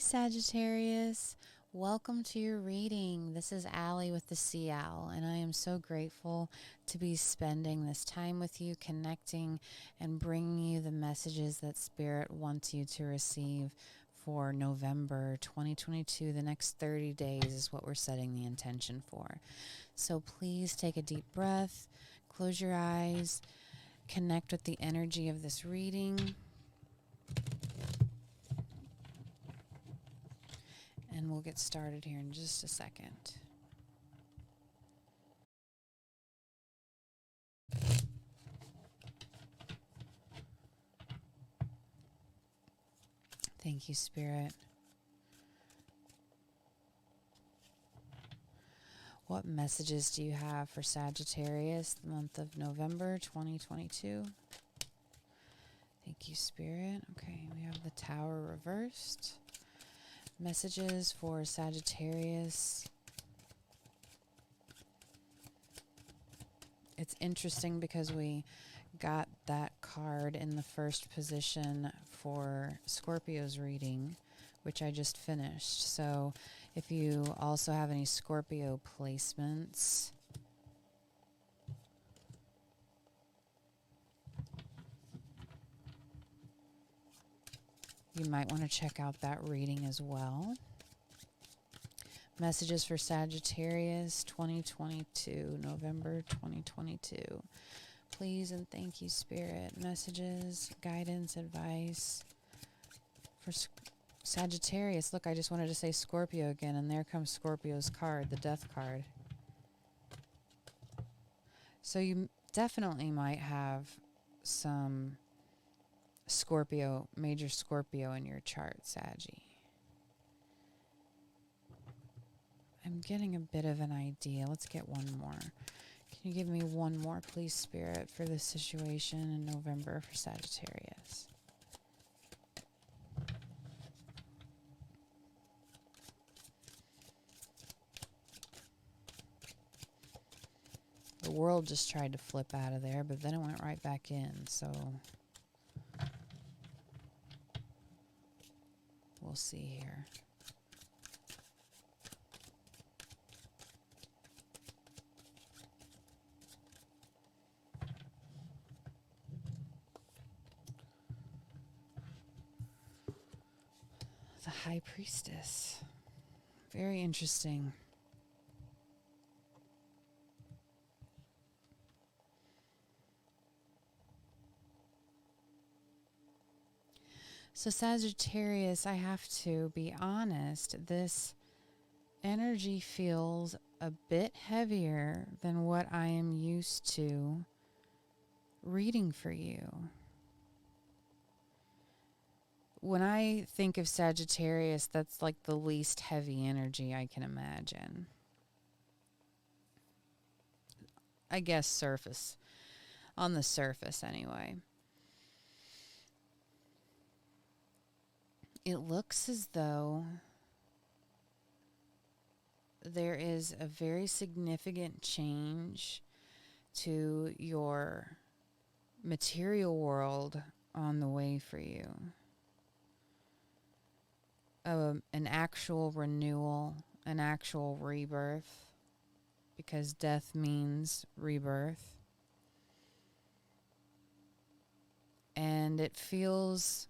Sagittarius. Welcome to your reading. This is Allie with the Sea Owl, and I am so grateful to be spending this time with you, connecting and bringing you the messages that Spirit wants you to receive for November 2022. The next 30 days is what we're setting the intention for. So please take a deep breath, close your eyes, connect with the energy of this reading. And we'll get started here in just a second. Thank you, Spirit. What messages do you have for Sagittarius, the month of November 2022? Thank you, Spirit. Okay, we have the Tower reversed. Messages for Sagittarius. It's interesting because we got that card in the first position for Scorpio's reading, which I just finished. So if you also have any Scorpio placements, you might want to check out that reading as well. Messages for Sagittarius 2022, November 2022. Please and thank you, Spirit. Messages, guidance, advice for Sagittarius. Look, I just wanted to say Scorpio again, and there comes Scorpio's card, the Death card. So you definitely might have some Scorpio, major Scorpio in your chart, Saggy. I'm getting a bit of an idea. Let's get one more. Can you give me one more, please, Spirit, for this situation in November for Sagittarius? The world just tried to flip out of there, but then it went right back in, so we'll see here. The High Priestess. Very interesting. So Sagittarius, I have to be honest, this energy feels a bit heavier than what I am used to reading for you. When I think of Sagittarius, that's like the least heavy energy I can imagine. I guess on the surface anyway. It looks as though there is a very significant change to your material world on the way for you. An actual renewal, an actual rebirth, because death means rebirth. And it feels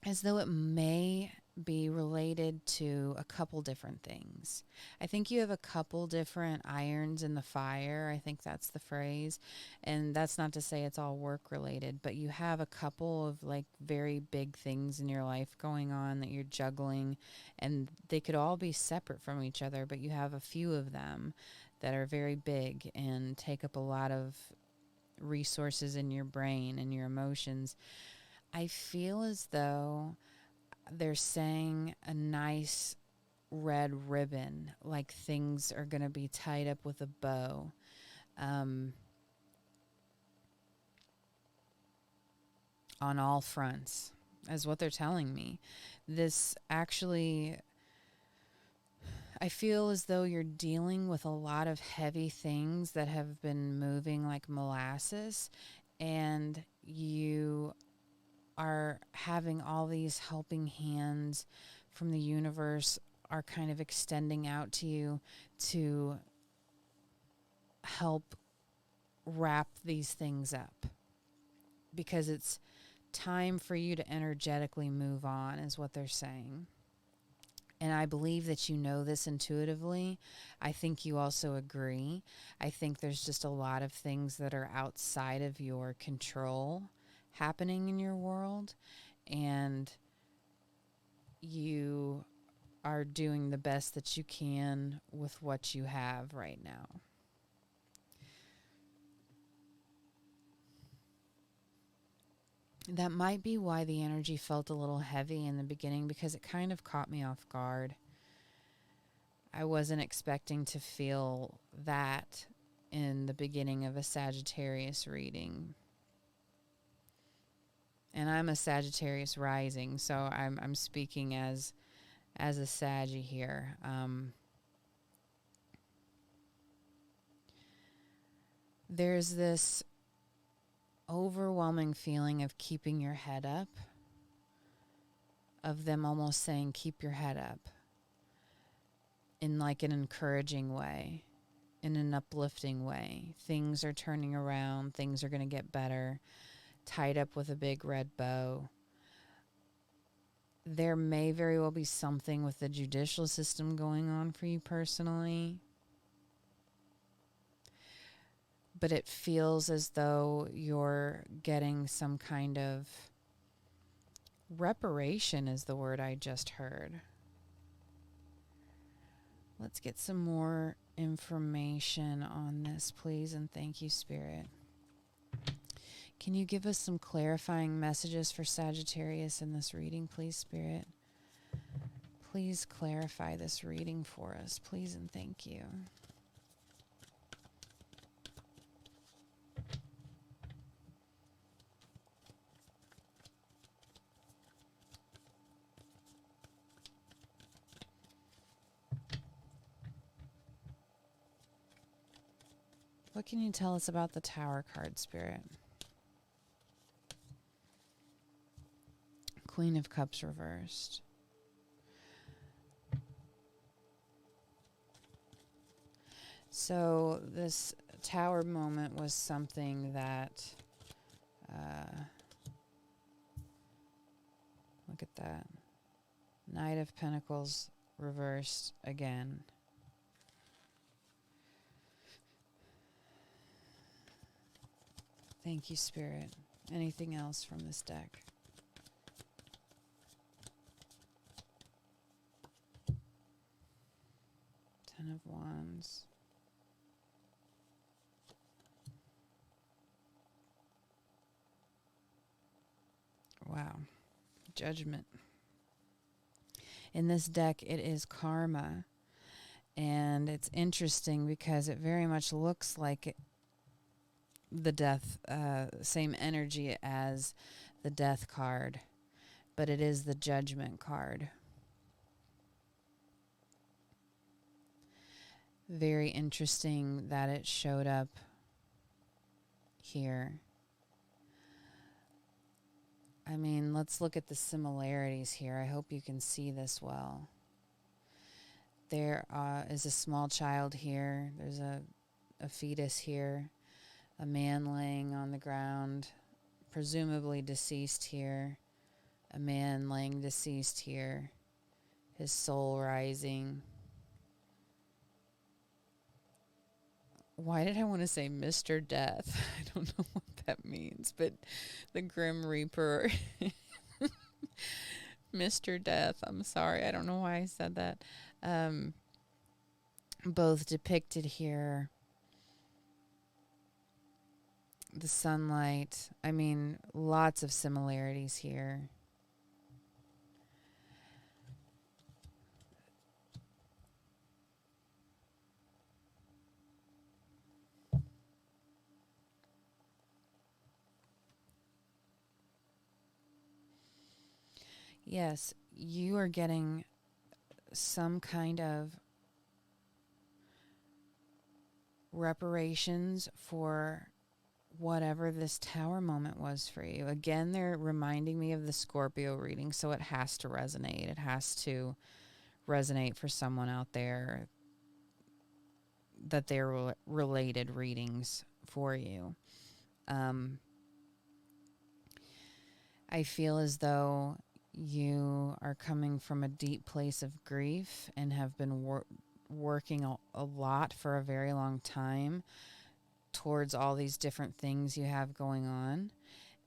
as though it may be related to a couple different things. I think you have a couple different irons in the fire. I think that's the phrase. And that's not to say it's all work related, but you have a couple of like very big things in your life going on that you're juggling, and they could all be separate from each other, but you have a few of them that are very big and take up a lot of resources in your brain and your emotions. I feel as though they're saying a nice red ribbon, like things are going to be tied up with a bow. On all fronts, is what they're telling me. This actually, I feel as though you're dealing with a lot of heavy things that have been moving like molasses, and you are having all these helping hands from the universe are kind of extending out to you to help wrap these things up, because it's time for you to energetically move on, is what they're saying. And I believe that you know this intuitively. I think you also agree. I think there's just a lot of things that are outside of your control happening in your world, and you are doing the best that you can with what you have right now. That might be why the energy felt a little heavy in the beginning, because it kind of caught me off guard. I wasn't expecting to feel that in the beginning of a Sagittarius reading. And I'm a Sagittarius rising, so I'm speaking as a Saggy here. There's this overwhelming feeling of keeping your head up, of them almost saying, keep your head up, in like an encouraging way, in an uplifting way. Things are turning around, things are going to get better, tied up with a big red bow. There may very well be something with the judicial system going on for you personally, but it feels as though you're getting some kind of reparation, is the word I just heard. Let's get some more information on this, please, and thank you, Spirit. Can you give us some clarifying messages for Sagittarius in this reading, please, Spirit? Please clarify this reading for us, please, and thank you. What can you tell us about the Tower card, Spirit? Queen of Cups reversed. So this Tower moment was something that, look at that. Knight of Pentacles reversed again. Thank you, Spirit. Anything else from this deck? Ten of Wands. Wow. Judgment. In this deck, it is karma. And it's interesting because it very much looks like the death, same energy as the death card, but it is the judgment card. Very interesting that it showed up here. I mean, let's look at the similarities here. I hope you can see this well. There is a small child here. There's a fetus here. A man laying on the ground, presumably deceased here. A man laying deceased here. His soul rising. Why did I want to say Mr. Death? I don't know what that means, but the Grim Reaper. Mr. Death. I'm sorry. I don't know why I said that. Both depicted here. The sunlight. I mean, lots of similarities here. Yes, you are getting some kind of reparations for whatever this tower moment was for you. Again, they're reminding me of the Scorpio reading, so it has to resonate. It has to resonate for someone out there that they're related readings for you. I feel as though you are coming from a deep place of grief and have been working a lot for a very long time towards all these different things you have going on.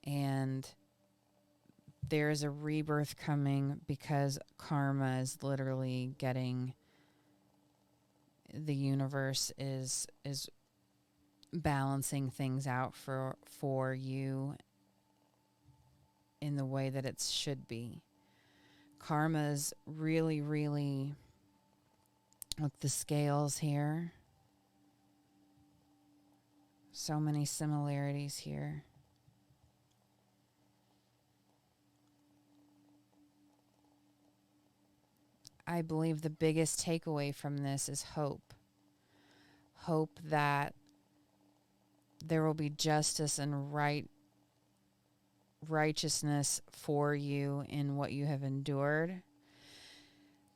And there is a rebirth coming because karma is literally getting, the universe is balancing things out for you in the way that it should be. Karma's really, really, with the scales here, so many similarities here. I believe the biggest takeaway from this is hope. Hope that there will be justice and righteousness for you in what you have endured,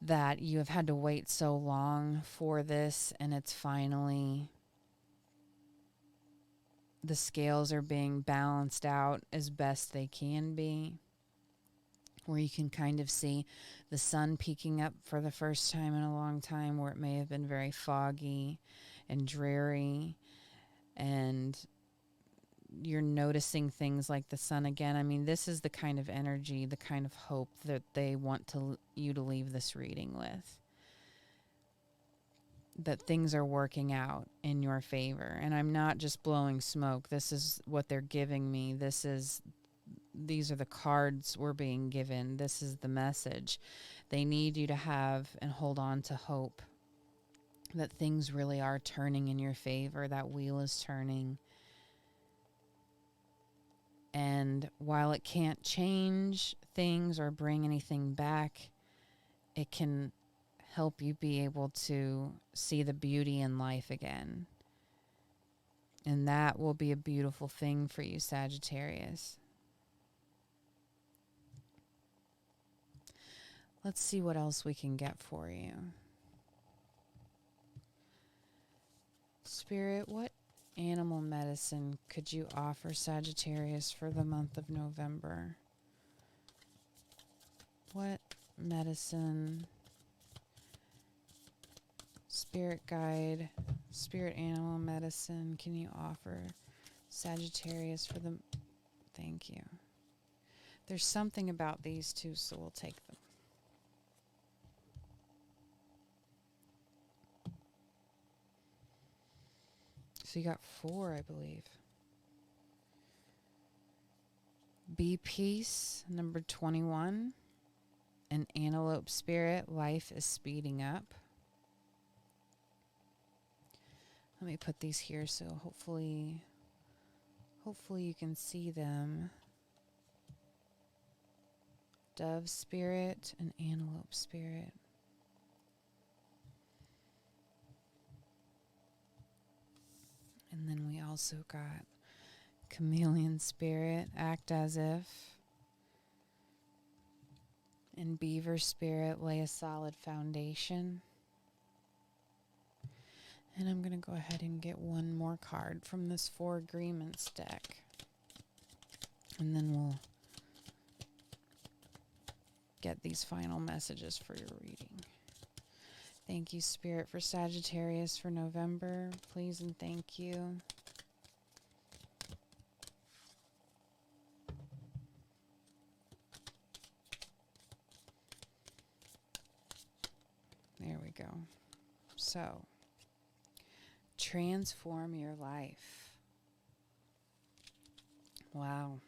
that you have had to wait so long for this, and it's finally, the scales are being balanced out as best they can be, where you can kind of see the sun peeking up for the first time in a long time, where it may have been very foggy and dreary, and you're noticing things like the sun again. I mean, this is the kind of energy, the kind of hope that they want you to leave this reading with. That things are working out in your favor. And I'm not just blowing smoke. This is what they're giving me. These are the cards we're being given. This is the message. They need you to have and hold on to hope that things really are turning in your favor. That wheel is turning. And while it can't change things or bring anything back, it can help you be able to see the beauty in life again. And that will be a beautiful thing for you, Sagittarius. Let's see what else we can get for you. Spirit, what animal medicine could you offer Sagittarius for the month of November? What medicine, spirit guide, spirit animal medicine can you offer Sagittarius for the... Thank you. There's something about these two, so we'll take them. So you got 4, I believe. Be peace, number 21. An antelope spirit, life is speeding up. Let me put these here so hopefully you can see them. Dove spirit and antelope spirit. And then we also got chameleon spirit, act as if. And beaver spirit, lay a solid foundation. And I'm going to go ahead and get one more card from this 4 agreements deck. And then we'll get these final messages for your reading. Thank you, Spirit, for Sagittarius for November. Please and thank you. There we go. So, transform your life. Wow.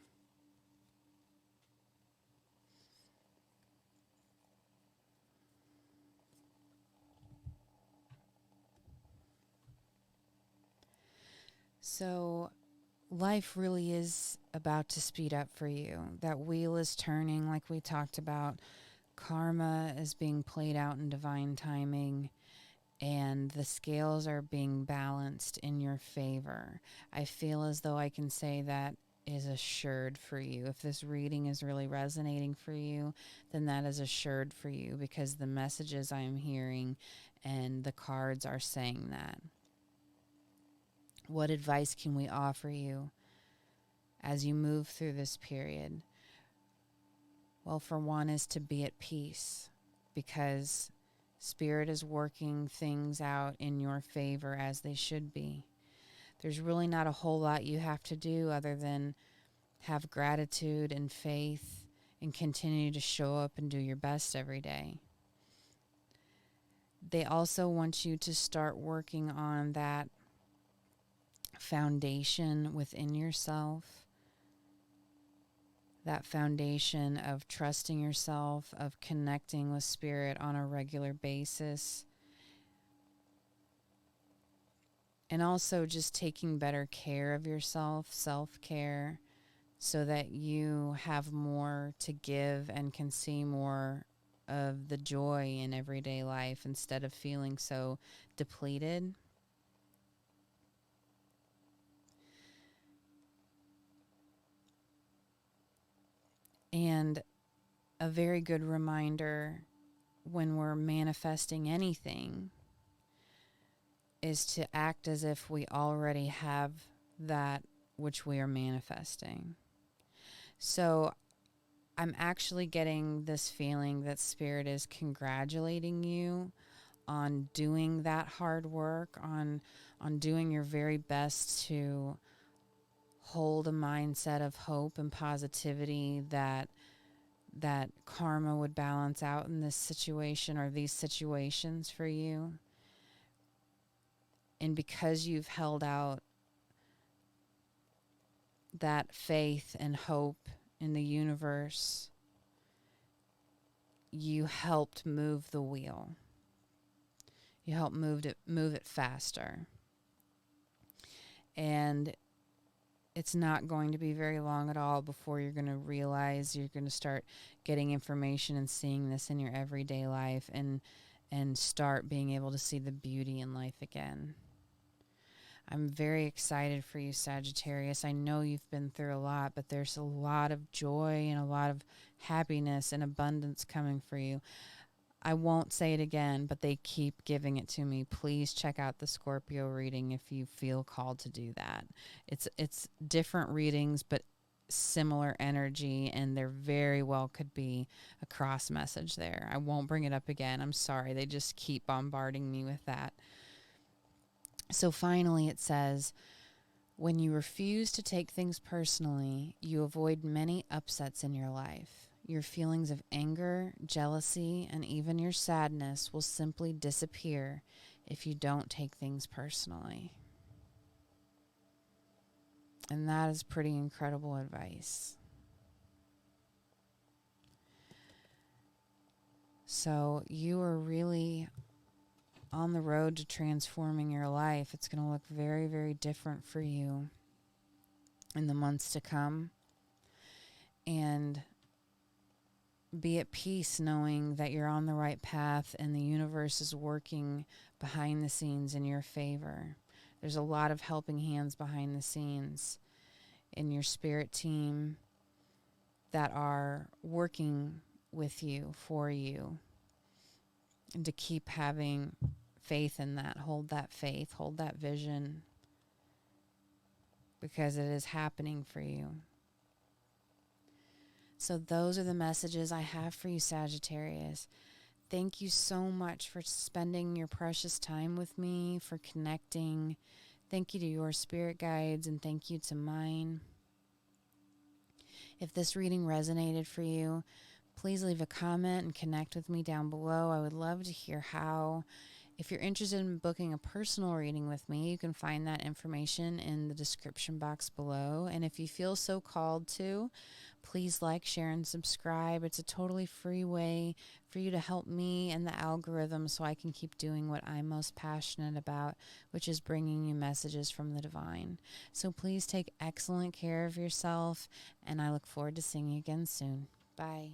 So, life really is about to speed up for you. That wheel is turning, like we talked about. Karma is being played out in divine timing. and the scales are being balanced in your favor. I feel as though I can say that is assured for you. If this reading is really resonating for you, then that is assured for you, because the messages I am hearing and the cards are saying that. What advice can we offer you as you move through this period? Well, for one is to be at peace, because Spirit is working things out in your favor as they should be. There's really not a whole lot you have to do other than have gratitude and faith and continue to show up and do your best every day. They also want you to start working on that foundation within yourself, that foundation of trusting yourself, of connecting with Spirit on a regular basis, and also just taking better care of yourself, self-care, so that you have more to give and can see more of the joy in everyday life instead of feeling so depleted. And a very good reminder when we're manifesting anything is to act as if we already have that which we are manifesting. So I'm actually getting this feeling that Spirit is congratulating you on doing that hard work, on doing your very best to hold a mindset of hope and positivity that karma would balance out in this situation or these situations for you. And because you've held out that faith and hope in the universe, you helped move the wheel. You helped move it faster. And it's not going to be very long at all before you're going to realize you're going to start getting information and seeing this in your everyday life and start being able to see the beauty in life again. I'm very excited for you, Sagittarius. I know you've been through a lot, but there's a lot of joy and a lot of happiness and abundance coming for you. I won't say it again, but they keep giving it to me. Please check out the Scorpio reading if you feel called to do that. It's different readings, but similar energy, and there very well could be a cross message there. I won't bring it up again. I'm sorry. They just keep bombarding me with that. So finally it says, when you refuse to take things personally, you avoid many upsets in your life. Your feelings of anger, jealousy, and even your sadness will simply disappear if you don't take things personally. And that is pretty incredible advice. So you are really on the road to transforming your life. It's going to look very, very different for you in the months to come. And be at peace knowing that you're on the right path and the universe is working behind the scenes in your favor. There's a lot of helping hands behind the scenes in your spirit team that are working with you, for you, and to keep having faith in that. Hold that faith, hold that vision, because it is happening for you. So those are the messages I have for you, Sagittarius. Thank you so much for spending your precious time with me, for connecting. Thank you to your spirit guides, and thank you to mine. If this reading resonated for you, please leave a comment and connect with me down below. I would love to hear how. If you're interested in booking a personal reading with me, you can find that information in the description box below. And if you feel so called to, please like, share, and subscribe. It's a totally free way for you to help me and the algorithm so I can keep doing what I'm most passionate about, which is bringing you messages from the divine. So please take excellent care of yourself, and I look forward to seeing you again soon. Bye.